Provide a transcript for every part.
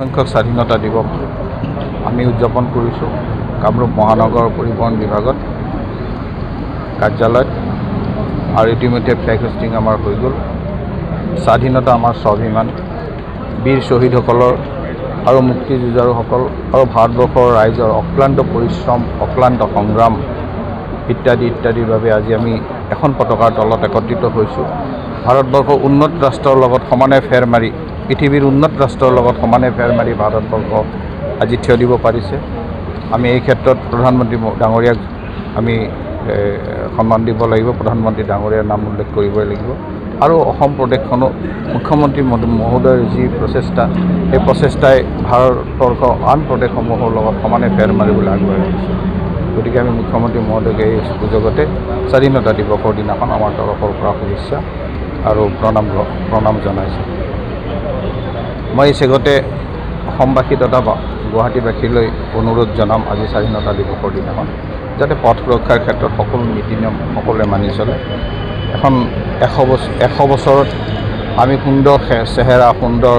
সংখ্যক স্বাধীনতা দিৱস আমি উদযাপন কৰিছোঁ কামৰূপ মহানগৰ পৰিবহণ বিভাগত কাৰ্যালয়ত আৰু ইতিমধ্যে ফ্লেগ হোষ্টিং আমাৰ হৈ গ'ল। স্বাধীনতা আমাৰ স্বাভিমান, বীৰ শ্বহীদসকলৰ আৰু মুক্তিযুঁজাৰুসকল আৰু ভাৰতবৰ্ষৰ ৰাইজৰ অক্লান্ত পৰিশ্ৰম, অক্লান্ত সংগ্ৰাম ইত্যাদিৰ বাবে আজি আমি এখন পতাকাৰ তলত একত্ৰিত হৈছোঁ। ভাৰতবৰ্ষৰ উন্নত ৰাষ্ট্ৰৰ লগত সমানে ফেৰ মাৰি, পৃথিৱীৰ উন্নত ৰাষ্ট্ৰৰ লগত সমানে ফেৰ মাৰি ভাৰতবৰ্ষ আজি থিয় দিব পাৰিছে। আমি এই ক্ষেত্ৰত প্ৰধানমন্ত্ৰী ডাঙৰীয়াক আমি সন্মান দিব লাগিব, প্ৰধানমন্ত্ৰী ডাঙৰীয়াৰ নাম উল্লেখ কৰিবই লাগিব। আৰু অসম প্ৰদেশখনো মুখ্যমন্ত্ৰী মহোদয়ৰ যি প্ৰচেষ্টা, সেই প্ৰচেষ্টাই ভাৰতবৰ্ষৰ আন প্ৰদেশসমূহৰ লগত সমানে ফেৰ মাৰিবলৈ আগবাঢ়ি গৈছে। গতিকে আমি মুখ্যমন্ত্ৰী মহোদয়ক এই সুযোগতে স্বাধীনতা দিৱসৰ দিনাখন আমাৰ তৰফৰ পৰা শুভেচ্ছা আৰু প্ৰণাম জনাইছোঁ। মই এই চেগতে অসমবাসী তথা গুৱাহাটীবাসীলৈ অনুৰোধ জনাম আজি স্বাধীনতা দিৱসৰ দিনাখন যাতে পথ সুৰক্ষাৰ ক্ষেত্ৰত সকলো নীতি নিয়ম সকলোৱে মানি চলে। এখন 100 বছৰত আমি সুন্দৰ চেহেৰা, সুন্দৰ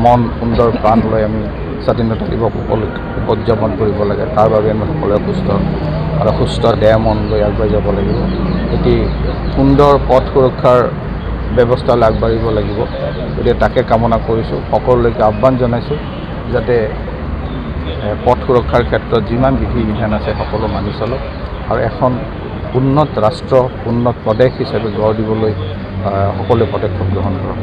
মন, সুন্দৰ প্ৰাণ লৈ আমি স্বাধীনতা দিৱস উদযাপন কৰিব লাগে। তাৰ বাবে আমি সকলোৱে সুস্থ দেহ মন লৈ আগবাঢ়ি যাব লাগিব। এটি সুন্দৰ পথ সুৰক্ষাৰ ব্যৱস্থালৈ আগবাঢ়িব লাগিব। গতিকে তাকে কামনা কৰিছোঁ, সকলোলৈকে আহ্বান জনাইছোঁ যাতে পথ সুৰক্ষাৰ ক্ষেত্ৰত যিমান বিধি বিধান আছে সকলো মানি চলক আৰু এখন উন্নত ৰাষ্ট্ৰ, উন্নত প্ৰদেশ হিচাপে গঢ় দিবলৈ সকলোৱে পদক্ষেপ গ্ৰহণ কৰক।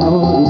Oh,